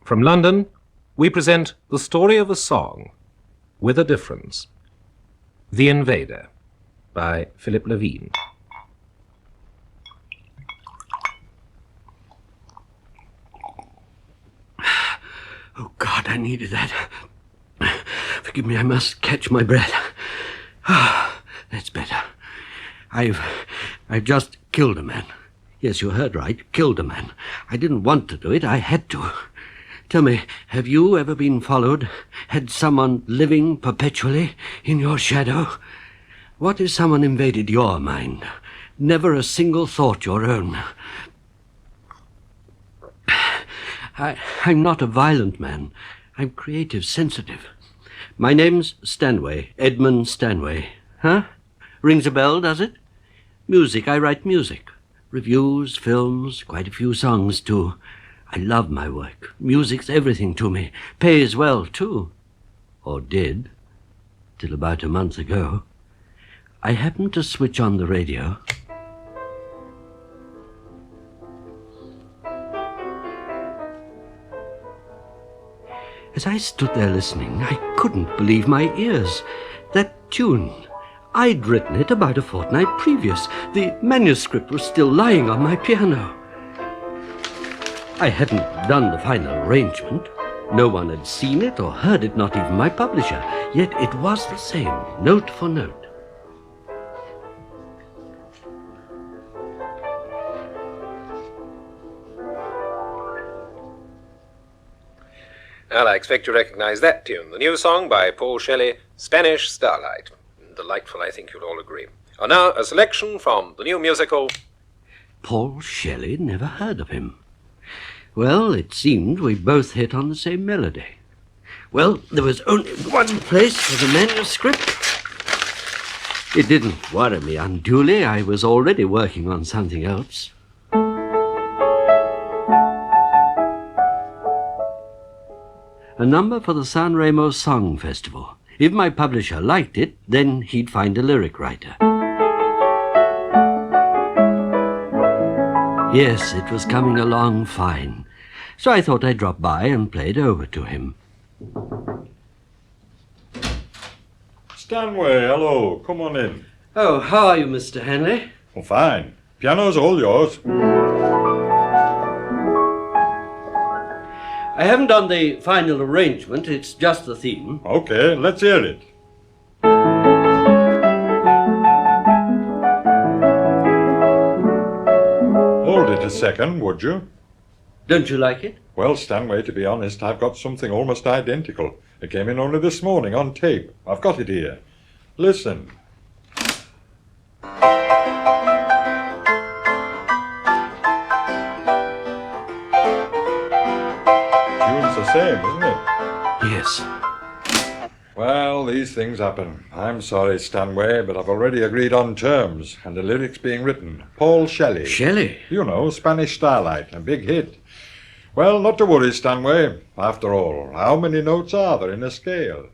From London, we present the story of a song with a difference. The Invader by Philip Levene. Oh, God, I needed that. Forgive me, I must catch my breath. That's better. I've just killed a man. Yes, you heard right, killed a man. I didn't want to do it, I had to. Tell me, have you ever been followed? Had someone living perpetually in your shadow? What if someone invaded your mind? Never a single thought your own. I'm not a violent man. I'm creative, sensitive. My name's Stanway, Edmund Stanway. Huh? Rings a bell, does it? Music, I write music. Reviews, films, quite a few songs, too. I love my work. Music's everything to me. Pays well, too. Or did, till about a month ago. I happened to switch on the radio. As I stood there listening, I couldn't believe my ears. That tune, I'd written it about a fortnight previous. The manuscript was still lying on my piano. I hadn't done the final arrangement. No one had seen it or heard it, not even my publisher. Yet it was the same, note for note. Well, I expect you recognize that tune. The new song by Paul Shelley, Spanish Starlight. Delightful, I think you'll all agree. And now, a selection from the new musical... Paul Shelley? Never heard of him. Well, it seemed we both hit on the same melody. Well, there was only one place for the manuscript. It didn't worry me unduly. I was already working on something else. A number for the San Remo Song Festival. If my publisher liked it, then he'd find a lyric writer. Yes, it was coming along fine. So I thought I'd drop by and play it over to him. Stanway, hello. Come on in. Oh, how are you, Mr. Hanley? Oh, fine. Piano's all yours. I haven't done the final arrangement. It's just the theme. Okay, let's hear it. Hold it a second, would you? Don't you like it? Well, Stanway, to be honest, I've got something almost identical. It came in only this morning on tape. I've got it here. Listen. Tune's the same, isn't it? Yes. Well, these things happen. I'm sorry, Stanway, but I've already agreed on terms, and the lyrics being written. Paul Shelley. Shelley? You know, Spanish Starlight, a big hit. Well, not to worry, Stanway. After all, how many notes are there in a scale?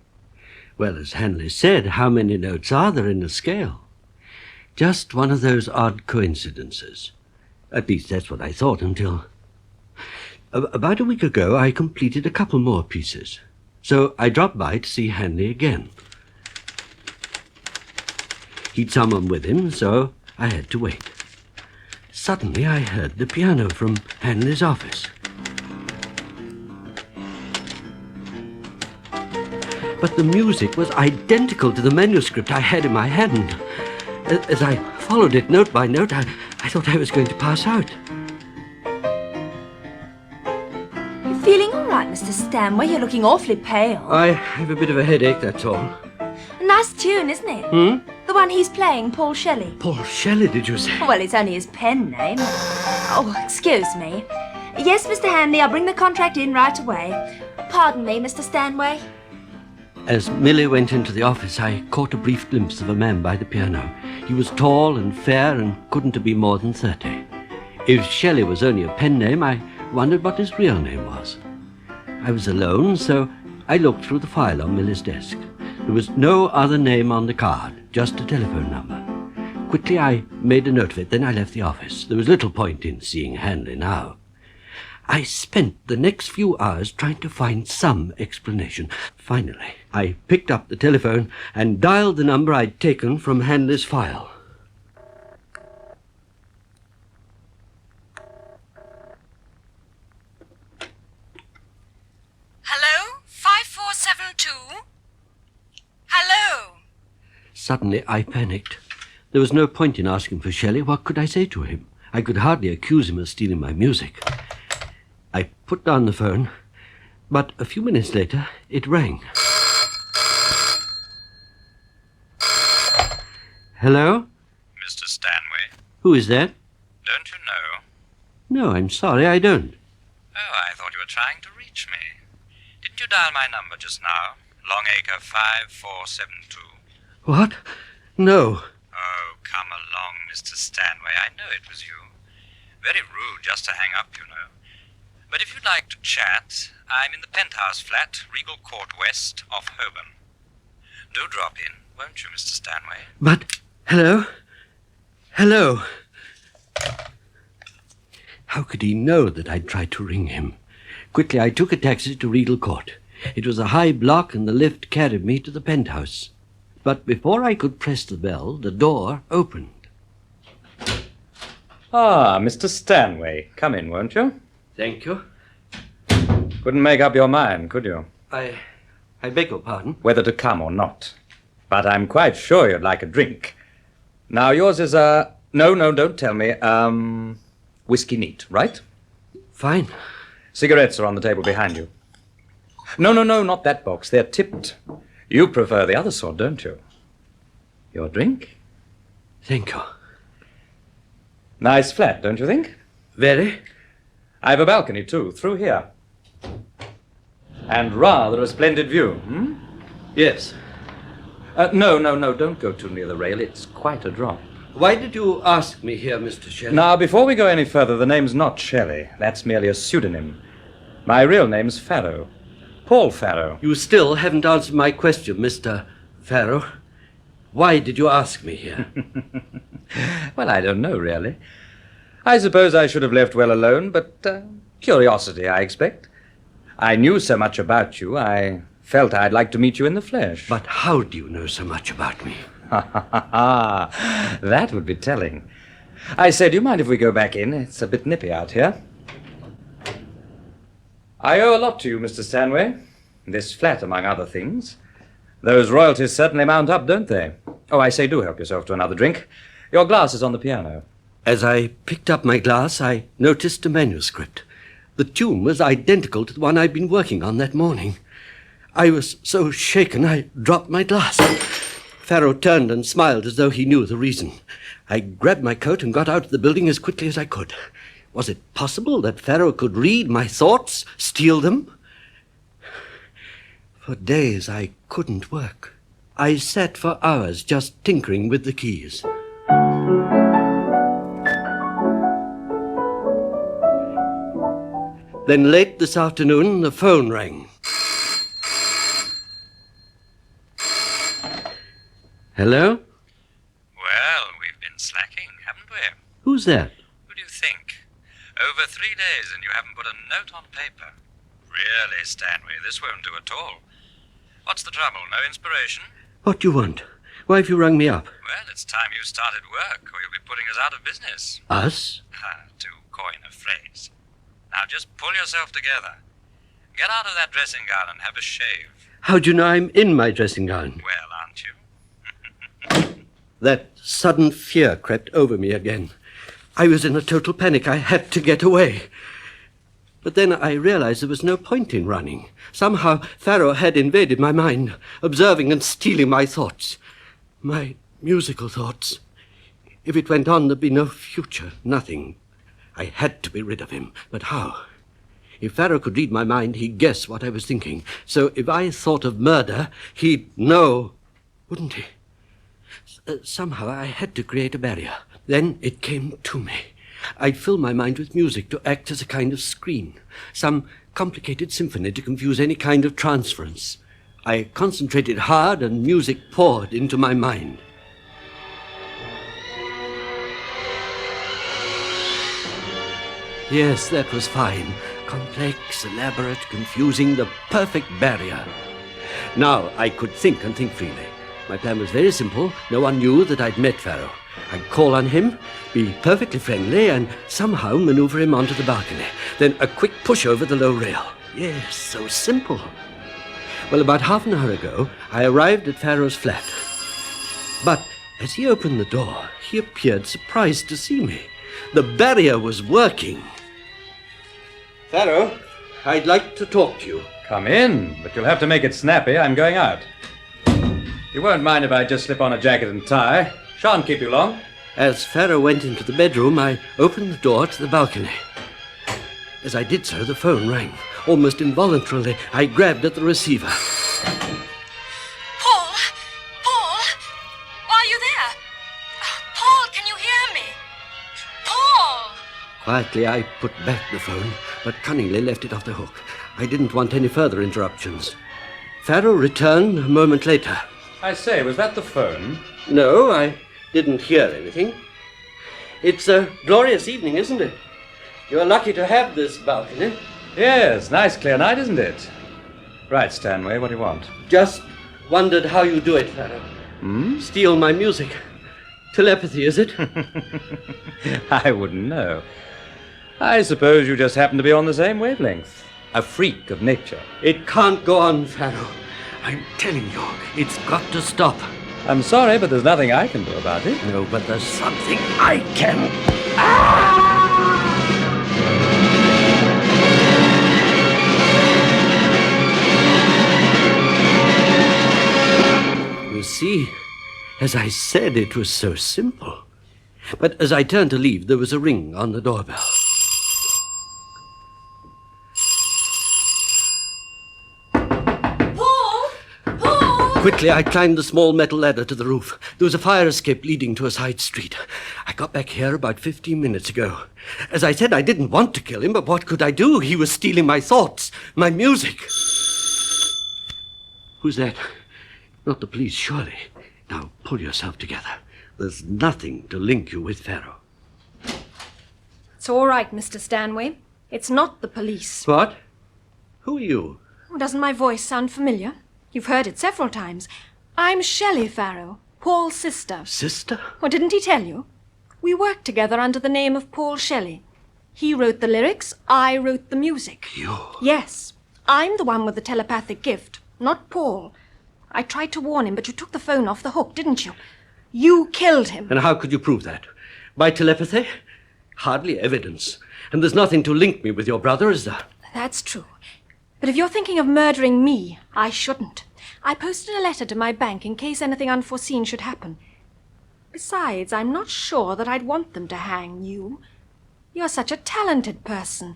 Well, as Hanley said, how many notes are there in a scale? Just one of those odd coincidences. At least that's what I thought until... About a week ago, I completed a couple more pieces. So I dropped by to see Hanley again. He'd someone with him, so I had to wait. Suddenly I heard the piano from Hanley's office. But the music was identical to the manuscript I had in my hand. As I followed it note by note, I thought I was going to pass out. You feeling all right, Mr. Stanway? You're looking awfully pale. I have a bit of a headache, that's all. A nice tune, isn't it? The one he's playing, Paul Shelley. Paul Shelley, did you say? Well, it's only his pen name. Oh, excuse me. Yes, Mr. Hanley, I'll bring the contract in right away. Pardon me, Mr. Stanway. As Millie went into the office, I caught a brief glimpse of a man by the piano. He was tall and fair and couldn't have been more than 30. If Shelley was only a pen name, I wondered what his real name was. I was alone, so I looked through the file on Millie's desk. There was no other name on the card, just a telephone number. Quickly, I made a note of it, then I left the office. There was little point in seeing Hanley now. I spent the next few hours trying to find some explanation. Finally, I picked up the telephone and dialed the number I'd taken from Hanley's file. Hello? 5472? Hello? Suddenly, I panicked. There was no point in asking for Shelley. What could I say to him? I could hardly accuse him of stealing my music. I put down the phone, but a few minutes later, it rang. Hello? Mr. Stanway, Who is that? don't you know? No, I'm sorry, I don't. Oh, I thought you were trying to reach me. Didn't you dial my number just now? Longacre 5472. What? No. Oh, come along, Mr. Stanway. I know it was you. Very rude just to hang up, you know. But if you'd like to chat, I'm in the penthouse flat, Regal Court West, off Holborn. Do drop in, won't you, Mr. Stanway? But, hello? Hello? How could he know that I'd tried to ring him? Quickly, I took a taxi to Regal Court. It was a high block, and the lift carried me to the penthouse. But before I could press the bell, the door opened. Ah, Mr. Stanway. Come in, won't you? Thank you. Couldn't make up your mind, could you? I beg your pardon? Whether to come or not. But I'm quite sure you'd like a drink. Now, yours is a... No, don't tell me. Whiskey neat, right? Fine. Cigarettes are on the table behind you. No, not that box. They're tipped. You prefer the other sort, don't you? Your drink? Thank you. Nice flat, don't you think? Very. I've a balcony, too, through here. And rather a splendid view, hmm? Yes. No, don't go too near the rail. It's quite a drop. Why did you ask me here, Mr. Shelley? Now, before we go any further, the name's not Shelley. That's merely a pseudonym. My real name's Farrow. Paul Farrow. You still haven't answered my question, Mr. Farrow. Why did you ask me here? Well, I don't know, really. I suppose I should have left well alone, but curiosity, I expect. I knew so much about you, I felt I'd like to meet you in the flesh. But how do you know so much about me? That would be telling. I say, do you mind if we go back in? It's a bit nippy out here. I owe a lot to you, Mr. Stanway. This flat, among other things. Those royalties certainly mount up, don't they? Oh, I say, do help yourself to another drink. Your glass is on the piano. As I picked up my glass, I noticed a manuscript. The tune was identical to the one I'd been working on that morning. I was so shaken I dropped my glass. Farrow turned and smiled as though he knew the reason. I grabbed my coat and got out of the building as quickly as I could. Was it possible that Farrow could read my thoughts, steal them? For days I couldn't work. I sat for hours just tinkering with the keys. Then late this afternoon, the phone rang. Hello? Well, we've been slacking, haven't we? Who's that? Who do you think? Over 3 days and you haven't put a note on paper. Really, Stanway, this won't do at all. What's the trouble? No inspiration? What do you want? Why have you rung me up? Well, it's time you started work, or you'll be putting us out of business. Us? To coin a phrase. Now just pull yourself together. Get out of that dressing gown and have a shave. How do you know I'm in my dressing gown? Well, aren't you? That sudden fear crept over me again. I was in a total panic. I had to get away. But then I realized there was no point in running. Somehow Farrow had invaded my mind, observing and stealing my thoughts. My musical thoughts. If it went on, there'd be no future, nothing. I had to be rid of him. But how? If Farrow could read my mind, he'd guess what I was thinking. So if I thought of murder, he'd know, wouldn't he? Somehow I had to create a barrier. Then it came to me. I'd fill my mind with music to act as a kind of screen, some complicated symphony to confuse any kind of transference. I concentrated hard and music poured into my mind. Yes, that was fine. complex, elaborate, confusing, the perfect barrier. Now I could think and think freely. My plan was very simple. No one knew that I'd met Pharaoh. I'd call on him, be perfectly friendly, and somehow maneuver him onto the balcony. Then a quick push over the low rail. Yes, so simple. Well, about half an hour ago, I arrived at Pharaoh's flat. But as he opened the door, he appeared surprised to see me. The barrier was working. Pharaoh, I'd like to talk to you. Come in, but you'll have to make it snappy. I'm going out. You won't mind if I just slip on a jacket and tie. Shan't keep you long. As Pharaoh went into the bedroom, I opened the door to the balcony. As I did so, the phone rang. Almost involuntarily, I grabbed at the receiver. Paul? Paul? Are you there? Paul, can you hear me? Paul! Quietly, I put back the phone, but cunningly left it off the hook. I didn't want any further interruptions. Pharaoh returned a moment later. I say, was that the phone? No, I didn't hear anything. It's a glorious evening, isn't it? You're lucky to have this balcony. Yes, nice clear night, isn't it? Right, Stanway, what do you want? Just wondered how you do it, Pharaoh. Steal my music. Telepathy, is it? I wouldn't know. I suppose you just happen to be on the same wavelength. A freak of nature. It can't go on, Pharaoh. I'm telling you, it's got to stop. I'm sorry, but there's nothing I can do about it. No, but there's something I can. You see, as I said, it was so simple. But as I turned to leave, there was a ring on the doorbell. Quickly, I climbed the small metal ladder to the roof. There was a fire escape leading to a side street. I got back here about 15 minutes ago. As I said, I didn't want to kill him, but what could I do? He was stealing my thoughts, my music. Who's that? Not the police, surely. Now, pull yourself together. There's nothing to link you with Pharaoh. It's all right, Mr. Stanway. It's not the police. What? Who are you? Oh, doesn't my voice sound familiar? You've heard it several times. I'm Shelley Pharaoh, Paul's sister. Sister? Oh, didn't he tell you? We worked together under the name of Paul Shelley. He wrote the lyrics, I wrote the music. You? Yes. I'm the one with the telepathic gift, not Paul. I tried to warn him, but you took the phone off the hook, didn't you? You killed him. And how could you prove that? By telepathy? Hardly evidence. And there's nothing to link me with your brother, is there? That's true. But if you're thinking of murdering me, I shouldn't. I posted a letter to my bank in case anything unforeseen should happen. Besides, I'm not sure that I'd want them to hang you. You're such a talented person,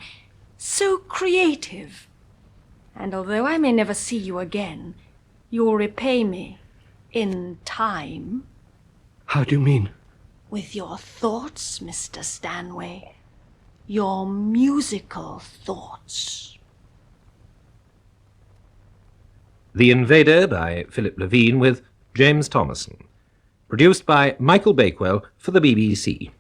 so creative. And although I may never see you again, you'll repay me in time. How do you mean? With your thoughts, Mr. Stanway. Your musical thoughts. The Invader by Philip Levene with James Thomason. Produced by Michael Bakewell for the BBC.